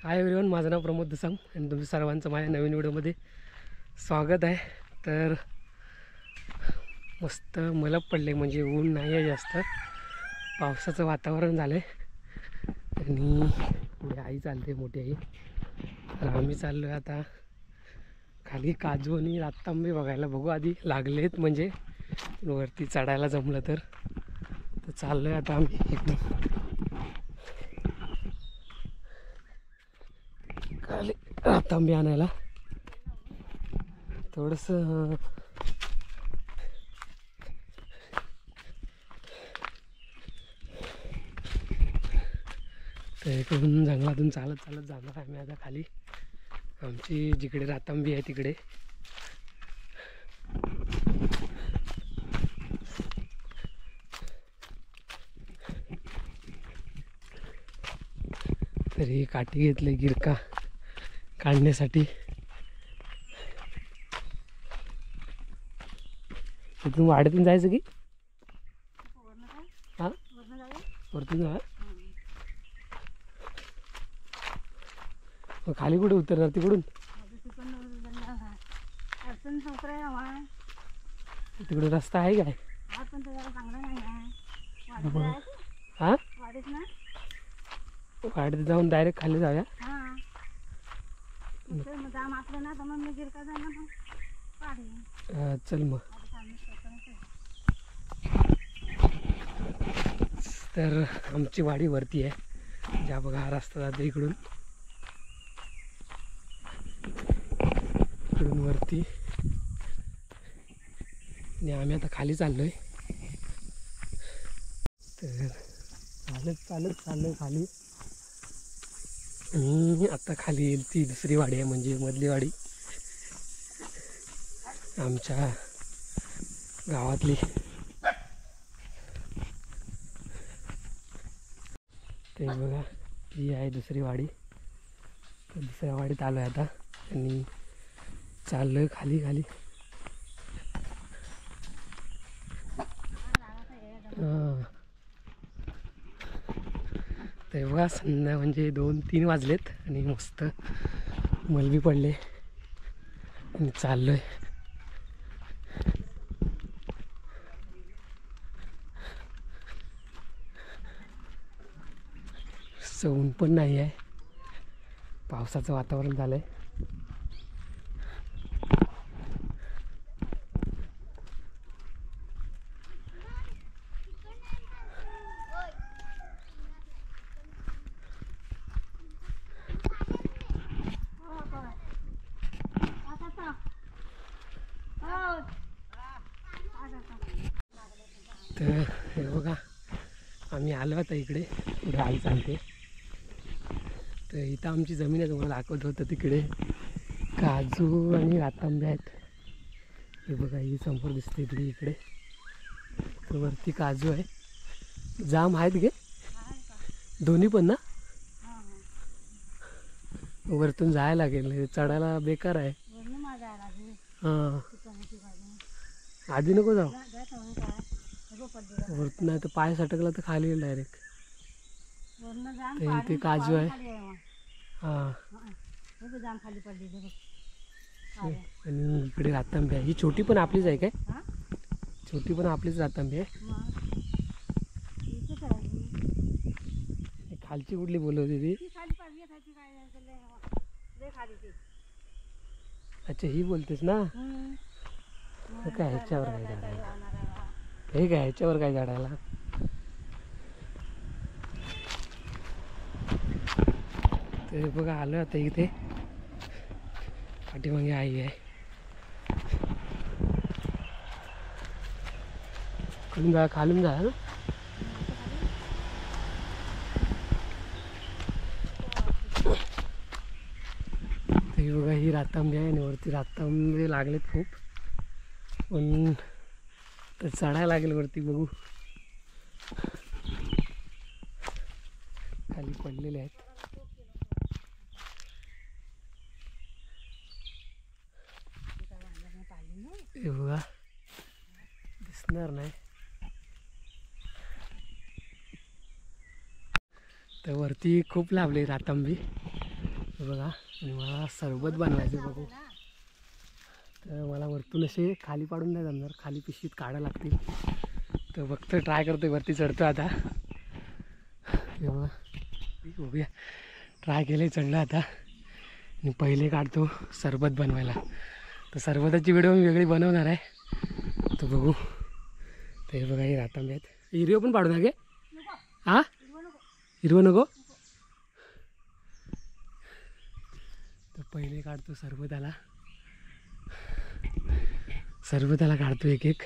Hi everyone, माझं नाव प्रमोद दसाम आणि तुमच्या सर्वांचं माझ्या नवीन व्हिडिओमध्ये स्वागत आहे. तर मस्त मलप पडले, म्हणजे ऊन नाही आहे जास्त, पावसाचं वातावरण झालं आहे आणि माझी आई चालते, मोठी आई. तर आम्ही चाललो आहे आता खाली काजू आणि रातांबे बघायला. बघू आधी लागलेत म्हणजे वरती चढायला जमलं तर चाललो आहे आता आम्ही एकदम खाली रातांबे आणायला. थोडंसं तर इकडून जंगलातून चालत चालत जाणार आहे आम्ही आता खाली. आमची जिकडे रातांबी आहे तिकडे. तरी काठी घेतली गिरका काढण्यासाठी. तिथून वाड्यातून जायचं की हां वरतून जा. खाली कुठे उतरणार तिकडून? तिकडे रस्ता आहे काय? हां वाड्यात जाऊन डायरेक्ट खाली जाऊया. चल मग. तर आमची वाडी वरती आहे, ज्या बघा हा रस्ता जातो इकडून वरती, आणि आम्ही आता खाली चाललोय. तर चालत चालत चाललोय खाली. आणि आता खाली येईल ती दुसरी वाडी आहे, म्हणजे मधली वाडी आमच्या गावातली. ते बघा ही आहे दुसरी वाडी. तर दुसऱ्या वाडीत आलो आहे आता आणि चाललोय खाली खाली. ते बघा संध्या म्हणजे 2-3 वाजलेत आणि मस्त मलबी पडले आणि चाललोय. ऊन पण नाही आहे, पावसाचं वातावरण झालंय. तर हे बघा आम्ही आलो आता इकडे, पुढे आई चालते. तर इथं आमची जमीन आहे, तुम्हाला दाखवत होतं तिकडे काजू आणि रातांबे आहेत. हे बघा ही समोर दिसते इकडे. इकडे तर वरती काजू आहे, जाम आहेत गे दोन्ही पण ना. वरतून जायला लागेल, चढायला बेकार आहे. हां आधी नको जाऊ, वरतून नाही तर पाय सटकला तर खाली येईल डायरेक्ट. इथे काजू आहे. हां आणि इकडे रातांबी आहे. ही छोटी पण आपलीच आहे काय? छोटी पण आपलीच रातांबी आहे. खालची कुठली बोलवते ती? अच्छा ही बोलतेस ना. काय ह्याच्यावर काय झाडायला? हे काय ह्याच्यावर काय झाडायला? ते बघा आलं आता इथे, पाठीमागे आई आहे. खालून जा ना. ते बघा ही रातांबी आहे आणि वरती रातांबे लागलेत खूप, पण तर चढायला लागेल वरती. बघू खाली पडलेले आहेत. हे बघा दिसणार नाही. तर वरती खूप लावले रातांबी. हे बघा, आणि मला सरबत बनवायचं बघू. तर मला वरतून असे खाली पाडून नाही जमणार, खाली पिशवीत काढा लागतील. तर फक्त ट्राय करतोय, वरती चढतो आता. हे बघा, बघूया. ट्राय केले, चढलं आता. आणि पहिले काढतो सरबत बनवायला. तर सरबताची व्हिडिओ मी वेगळी बनवणार आहे, तर बघू. तर हे बघा, हे रातांबे आहेत. हिरवे पण पाडू ना गे? हां, हिरवं नको. तर पहिले काढतो सरबताला. सरबताला काढतो एक एक.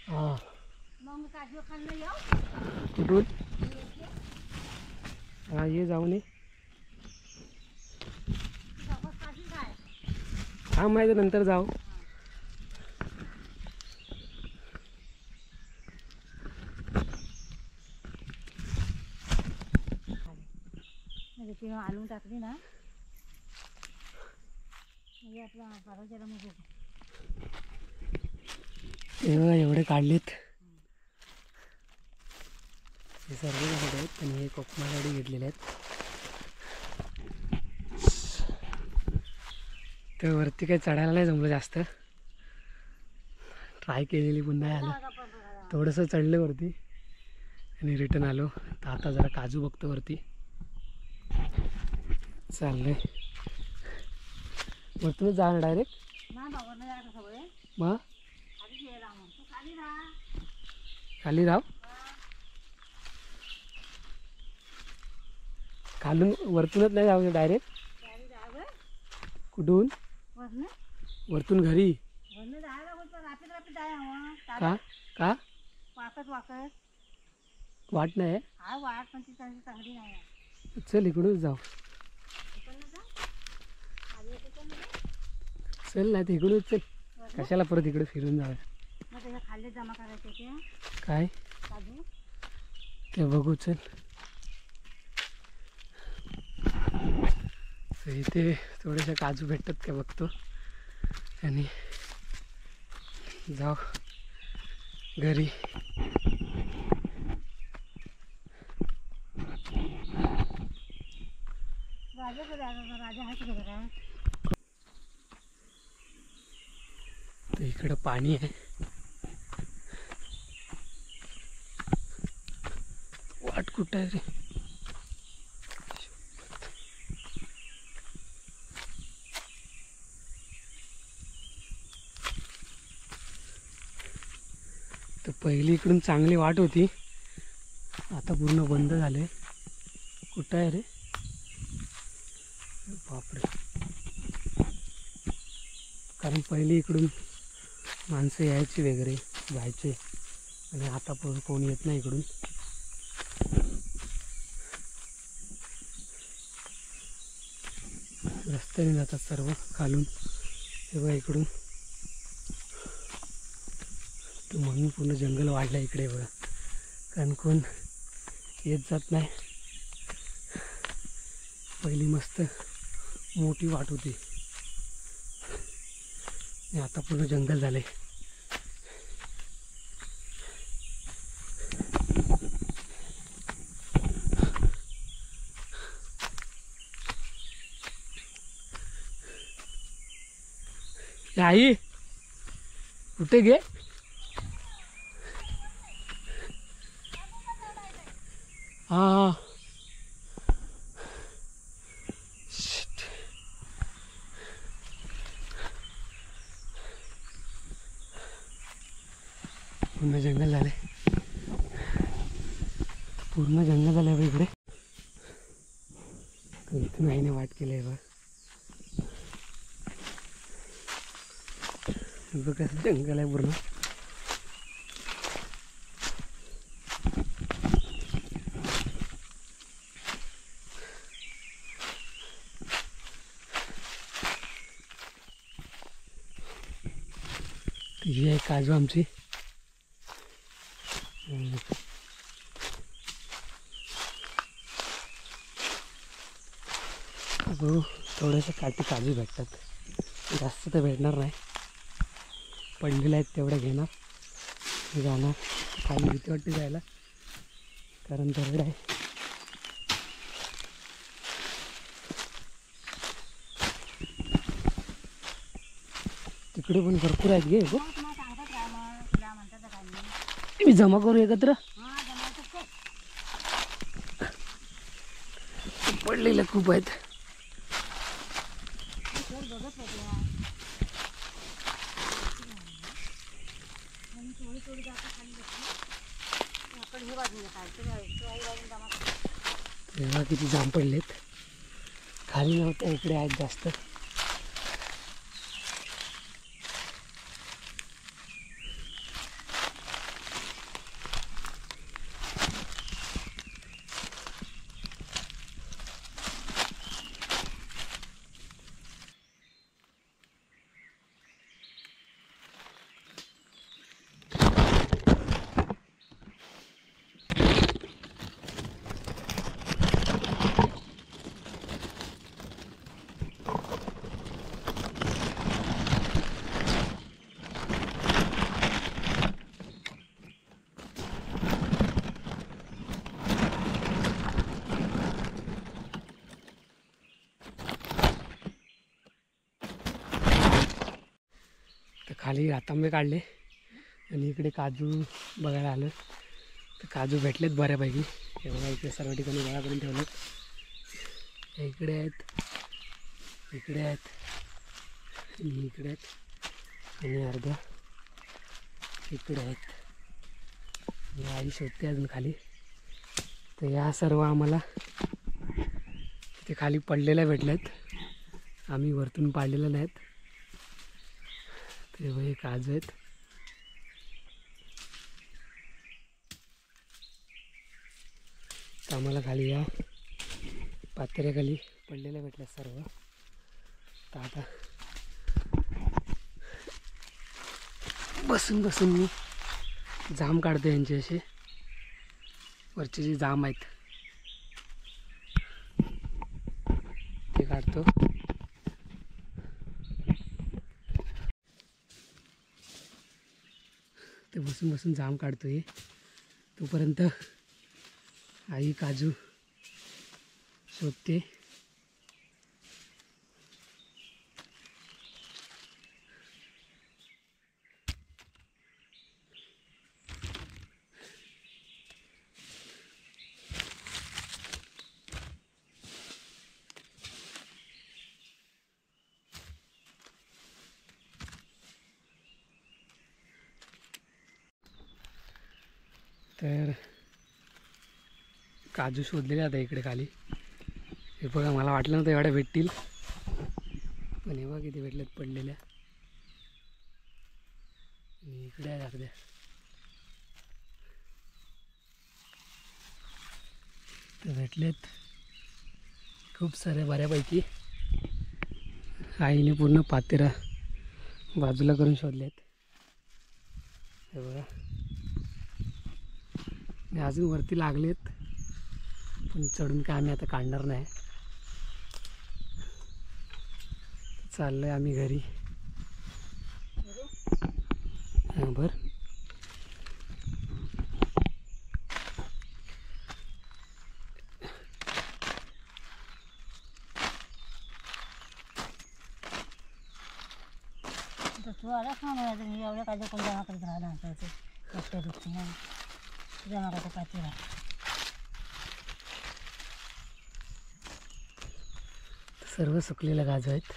हां, कुठून? हां, ये जाऊन ये. हां, माहिती नंतर जाऊ. आणून टाकली ना म्हणजे आपला बाराच्याला मग एवढे काढलेत. हे सर्व झाड आहेत आणि हे कोकमासाठी घेतलेले आहेत. तर वरती काही चढायला नाही जमलं जास्त, ट्राय केलेली पुन्हा आलं. थोडंसं चढलं वरती आणि रिटर्न आलो. तर आता जरा काजू बघतो वरती. चाललंय वरतूनच जा डायरेक्ट. मग खाली राव, खालून वरतूनच नाही जाऊ डायरेक्ट. कुठून? वरतून घरी. का का वाट नाही? चल इकडूनच जाऊ. चल नाही तर इकडूनच चल, कशाला परत इकडे फिरून जाऊया. खाल्ले जमा करायचे काय ते बघू. चल, तर इथे थोडेसे काजू भेटतात का बघतो आणि जाऊ घरी. राजा आहे तुझ्या घरात? तर इकडं पाणी आहे. वाट कुठं आहे रे? तर पहिली इकडून चांगली वाट होती, आता पूर्ण बंद झाले. कुठं आहे रे? बापरे, कारण पहिली इकडून माणसं यायची वगैरे जायचे आणि आता कोण येत नाही इकडून. रस्त्याने जातात सर्व खालून, तेव्हा इकडून. तर म्हणून पूर्ण जंगल वाढलं इकडे बघा, कारण कोण येत जात नाही. पहिली मस्त मोठी वाट होती आणि आता पूर्ण जंगल झाले. आई कुठे गे? हां, पूर्ण जंगल झाले, पूर्ण जंगल झालं आहे इकडे. इथून आईने वाट केली आहे बघ, कसं जंगल आहे पूर्ण. ही आहे काजू आमची. बघू थोडेसे काजू भेटतात, जास्त तर भेटणार नाही. पडलेले आहेत तेवढे घेणार जाणार. खाली भीती वाटते जायला कारण दरड आहे. तिकडे पण भरपूर आहेत गे. मग तुम्हाला सांगतात काय मग तुला म्हणतात काय मी मी जमा करू एकत्र. हां जमायचं पडलेले खूप आहेत. बघत होते आणि थोडी जाता खाली बसली आपण हे बाजूला काय तरी आई बाजून जमा तेव्हा किती जाम पडलेत. खाली नव्हत्या, इकडे आहेत जास्त. तर खाली रातांबे काढले आणि इकडे काजू बघायला आलं तर काजू भेटलेत बऱ्यापैकी. हे बघा इकडे सर्व ठिकाणी गोळा करून ठेवलेत. इकडे आहेत, इकडे आहेत आणि इकडे आहेत आणि अर्ध्या इकडे आहेत. आणि आई शोधते अजून खाली. तर या सर्व आम्हाला ते खाली पडलेल्या भेटल्यात, आम्ही वरतून पाडलेल्या नाहीत. ते हे काजू आहेत. तर आम्हाला खाली या पातेऱ्याखाली पडलेल्या भेटल्या सर्व. तर आता बसून बसून मी जाम काढतो यांचे, असे वरचे जे जाम आहेत ते काढतो. ते बसून बसून जाम काढतोय. तोपर्यंत आई काजू शोधते. तर काजू शोधलेले आता इकडे खाली. हे बघा मला वाटलं नव्हतं एवढ्या भेटतील, पण हे बघा किती भेटल्यात पडलेल्या. आणि इकडे आहे अर्ध्या. तर भेटलेत खूप सारे बऱ्यापैकी. आईने पूर्ण पातेरा बाजूला करून शोधलेत. हे बघा आणि अजून वरती लागलेत, पण चढून काय आम्ही आता काढणार नाही. चाललोय आम्ही घरी. हां बरं. तू आलाच ना मी एवढ्या काजू कोण जमा करत राहिला असायचं एकट्या दुखते ना जमा करतो पाचीला. सर्व सुकलेल्या काजू आहेत.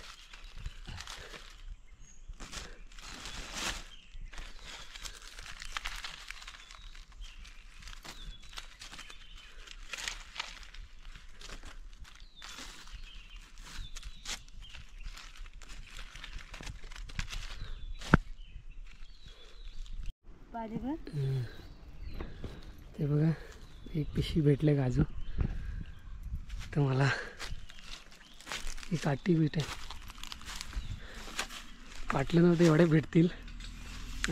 ते बघा एक पिशवी भेटले काजू. तर मला ही काठी भेटे वाटलं नव्हतं एवढे भेटतील.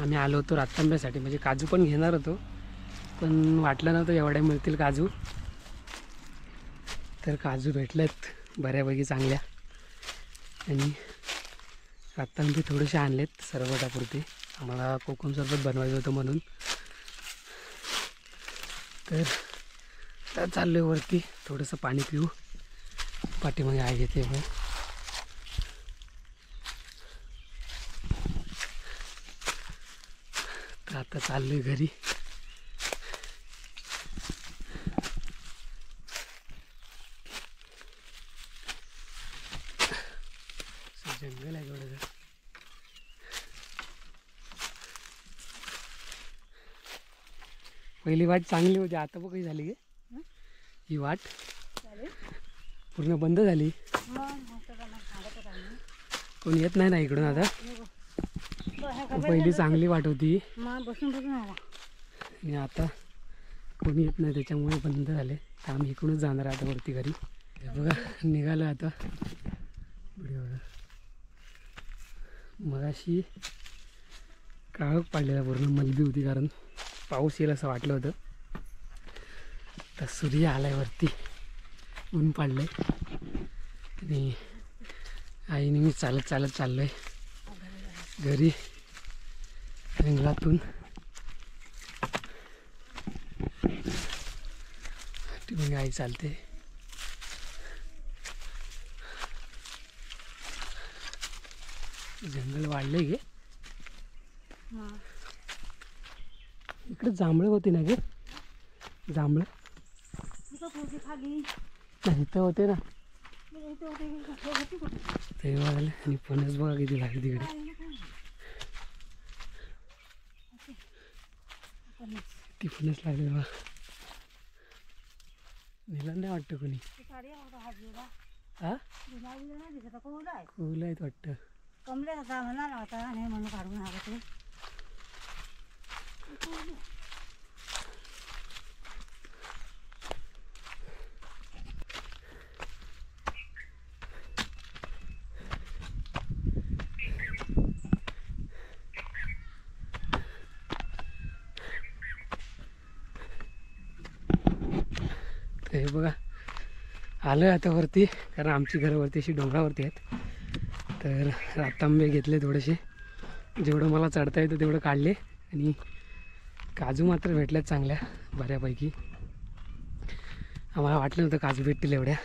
आम्ही आलो होतो रातांब्यासाठी, म्हणजे काजू पण घेणार होतो, पण वाटलं नव्हतं एवढ्या मिळतील काजू. तर काजू भेटलेत बऱ्यापैकी चांगल्या. आणि रातांबे थोडेसे आणलेत सरबतापुरते, आम्हाला कोकम सरबत बनवायचं होतं म्हणून. तर आता चाललो आहे वरती, थोडंसं पाणी पिऊ. पाठीमागे आई येते मग. तर आता चाललो आहे घरी. जंगल आहे थोडंसं. पहिली वाट चांगली होती, आता बघ काही झाली गे. ही वाट पूर्ण बंद झाली. कोणी येत नाही ना इकडून आता. पहिली चांगली वाट होती बसून बसून आला. आणि आता कोणी येत नाही, त्याच्यामुळे बंद झाले. तर आम्ही इकडूनच जाणार आहे आता वरती घरी. हे बघा निघालं आता. व्हिडिओ बघा, मगाशी काळोख पाडलेला, पूर्ण मलबी होती कारण पाऊस येईल असं वाटलं होतं. तर सूर्य आलाय वरती, ऊन पाडलंय. आणि आईने मी चालत चालत चाललो आहे घरी जंगलातून. मग आई चालते. जंगल वाढले गे. इकडे जांभळं होते ना गे, जांभळं खाली इथं होते ना ते बघायला. आणि फणस बघा किती लागली तिकडे. ती फणस लागली बघा. नेला नाही वाटतं कोणी. हा कोवलं आहेत वाटतं. कमले होता म्हणाला होता आणि म्हणून काढून आला ते. हे बघा आलं आता वरती, कारण आमची घरं वरती अशी डोंगरावरती आहेत. तर रातांबे घेतले थोडेसे, जेवढं मला चढता येतं तेवढं काढले. आणि काजू मात्र भेटल्यात चांगल्या बऱ्यापैकी. आम्हाला वाटलं नव्हतं काजू भेटतील एवढ्या.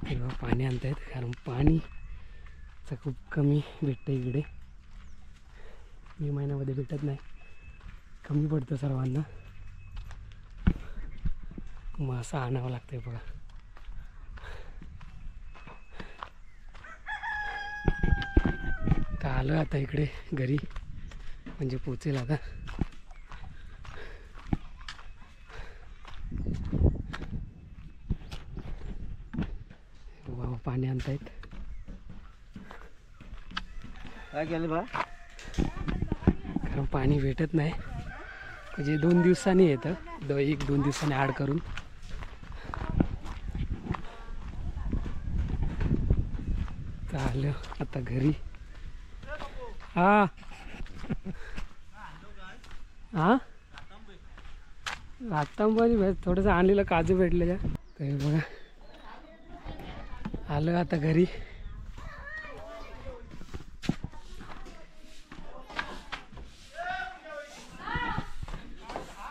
तेव्हा पाणी आणतायत, कारण पाणीचं खूप कमी भेटतं इकडे. मे महिन्यामध्ये भेटत नाही, कमी पडतं सर्वांना. मग असं आणावं लागतंय बघा. तर आलो आता इकडे घरी, म्हणजे पोचेल आता. बाबा पाणी आणतायत. काय केलं बा? कारण पाणी भेटत नाही, म्हणजे 2 दिवसांनी येतं, 1-2 दिवसांनी ॲड करून. तर आलो आता घरी. हा हा रातांबरी थोडंसं आणलेलं काजू भेटले का. तर बघा आलो आता घरी.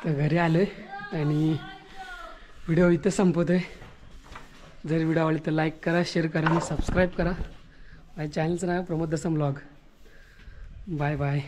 तर घरी आलो आहे आणि व्हिडिओ इथं संपवतो आहे. जर व्हिडिओ आवडला तर लाईक करा, शेअर करा आणि सबस्क्राईब करा. माझ्या चॅनलचं नाव प्रमोद दसम ब्लॉग. Bye bye.